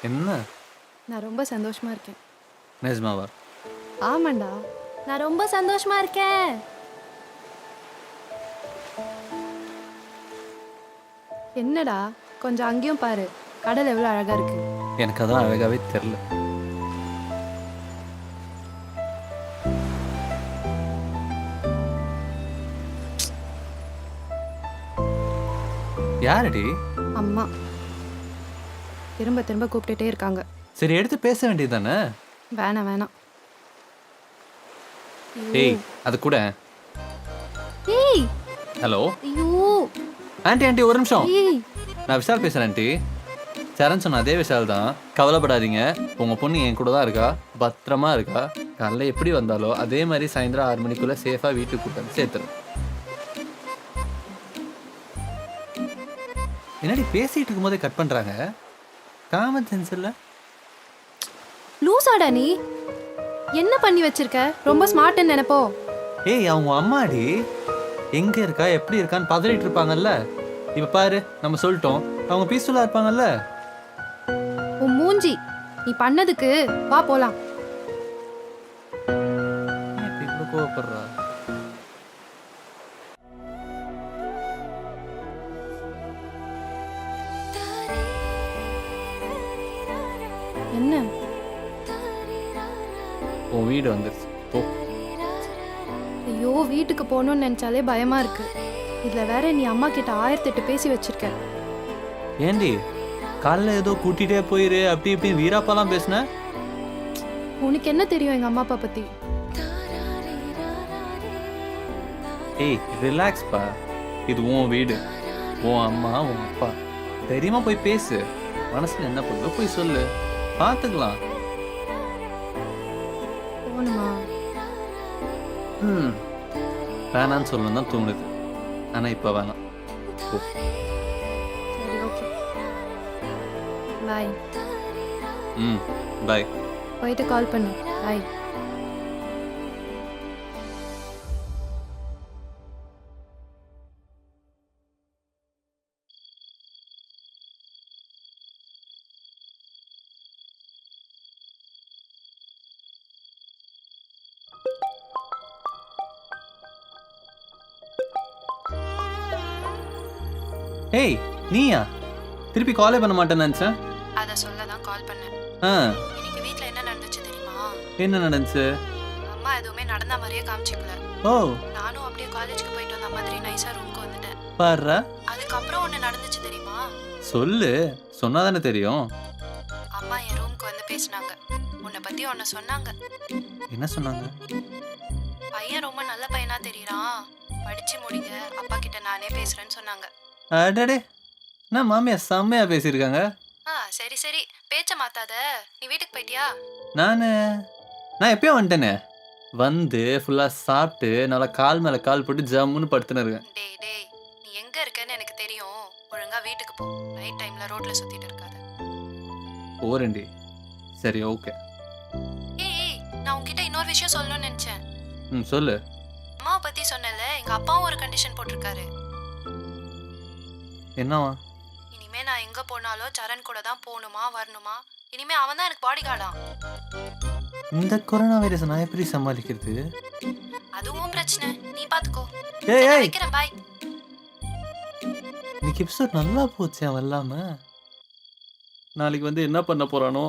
என்ன? நான் ரொம்ப சந்தோஷமா இருக்கேன். நிஜமாவா? ஆமாண்டா, நான் ரொம்ப சந்தோஷமா இருக்கேன். என்னடா, கொஞ்சம் அங்கேயும் பாரு, கடல் எவ்வளோ அழகா இருக்கு. எனக்கு அதெல்லாம் அழகாவே தெரில. யாரடி? அம்மா திரும்ப திரும்ப கூப்பிட்டுட்டே இருக்காங்க. சரி, எடுத்து பேச வேண்டியது தானே? வேணாம் வேணாம். ஏய், அது கூட. ஏய், ஹலோ ஐயோ, ஆண்டி, ஒரு நிமிஷம். ஏய், நான் விஷால் பேசுகிறேன் ஆண்டி. சரண் சொன்ன அதே விஷால் தான். கவலைப்படாதீங்க, உங்கள் பொண்ணு என் கூட தான் இருக்கா, பத்திரமா இருக்கா. காலைல எப்படி வந்தாலோ அதே மாதிரி சாயந்தரம் 6 மணிக்குள்ளே சேஃபாக வீட்டுக்கு கூப்பிட்டு சேர்த்துறேன். என்னடி பேசிகிட்டு இருக்கும்போதே கட் பண்ணுறாங்க? காமன் சென்ஸ் இல்லை. லூசாடா நீ? என்ன பண்ணி வச்சிருக்க? ரொம்ப ஸ்மார்ட்னு நினைப்போ. ஏய், அவங்க அம்மாடி எங்கே இருக்கா எப்படி இருக்கான்னு பதறிட்டு இருப்பாங்கல்ல. இப்போ பாரு, நம்ம சொல்லிட்டோம், அவங்க பீஸ்ஃபுல்லாக இருப்பாங்கல்ல. உன் மூஞ்சி, நீ பண்ணதுக்கு வா போலாம். ஏன் இப்ப இவ்வளோ கோவப்படுறா? என்ன? உன் வீடு வந்துருச்சு, போ. ஐயோ, வீட்டுக்கு போகணும்னு நினைச்சாலே பயமா இருக்கு. இதுல வேற நீ அம்மா கிட்ட 1008 பேசி வச்சிருக்க. ஏண்டி காலைல ஏதோ கூட்டிகிட்டே போயிரு அப்படி இப்படி வீராப்பாலாம் பேசுன? உனக்கு என்ன தெரியும் எங்க அம்மா அப்பா பத்தி? ஏய், ரிலாக்ஸ்ப்பா. இது உன் வீடு, உன் அம்மா உன் அப்பா. தைரியமா போய் பேசு. மனசுல என்ன பண்ணுதோ போய் சொல்லு, பார்த்துக்கலாம். போகணுமா? வேணான்னு சொல்லணும் தான் தோணுது, ஆனால் இப்போ வேணாம். போ. சரி, ஓகே, பாய். பாய். போயிட்டு கால் பண்ணு. பாய். ஏய், நீயா? திருப்பி காலே பண்ண மாட்டேன்னு நினச்சேன். அதை சொல்ல தான் கால் பண்ணேன். ஆ, இன்னைக்கு வீட்ல என்ன நடந்துச்சு தெரியுமா? என்ன நடந்துச்சு? அம்மா எதுவுமே நடந்த மாதிரியே காமிச்சிக்கல. ஓ, நானும் அப்படியே காலேஜுக்கு போயிட்டு வந்த மாதிரி நைஸா ரூமுக்கு வந்துட்டேன். பாருடா. அதுக்கப்புறம் ஒன்று நடந்துச்சு தெரியுமா? சொல்லு, சொன்னாதானே தெரியும். அம்மா என் ரூமுக்கு வந்து பேசினாங்க. உன்னை பத்தி ஒன்று சொன்னாங்க. என்ன சொன்னாங்க? பையன் ரொம்ப நல்ல பையனா தெரியறான், படிச்சு முடிங்க, அப்பா கிட்ட நானே பேசுறேன்னு சொன்னாங்க. அடடே, நான் மாமியா செம்மையா பேசியிருக்காங்க. சரி சரி, பேச்ச மாத்தாத. நீ வீட்டுக்கு போயிட்டியா? நான் எப்பயோ வந்துட்டேனே. வந்து ஃபுல்லாக சாப்பிட்டு நல்லா கால் மேலே கால் போட்டு ஜம்முன்னு படுத்துன்னு இருக்கேன். டேய் டேய், நீ எங்க இருக்கன்னு எனக்கு தெரியும். ஒழுங்கா வீட்டுக்கு போ. நைட் டைம்ல ரோட்ல சுத்திட்டு இருக்காத. போறேன்டி. சரி, ஓகே. ஏய், நான் உன்கிட்ட இன்னொரு விஷயம் சொல்லணும்னு நினைச்சேன். சொல்லு. அம்மாவை பத்தி சொன்னல, எங்க அப்பாவும் ஒரு கண்டிஷன் போட்டிருக்காரு. என்னவா? இனிமே நான் எங்க போனாலும் சரண் கூட தான் போகணுமா வரணுமா. இனிமே அவன் தான் எனக்கு பாடி கார்டாம். இந்த கொரோனா வைரஸ் நான் எப்படி சமாளிக்கிறது? அதுவும் பிரச்சனை, நீ பாத்துக்கோ. ஏய் ஏய், வைக்கிறேன், பாய். இன்னைக்கு எபிசோட் நல்லா போச்சு. அவன் இல்லாம நாளைக்கு வந்து என்ன பண்ண போறானோ?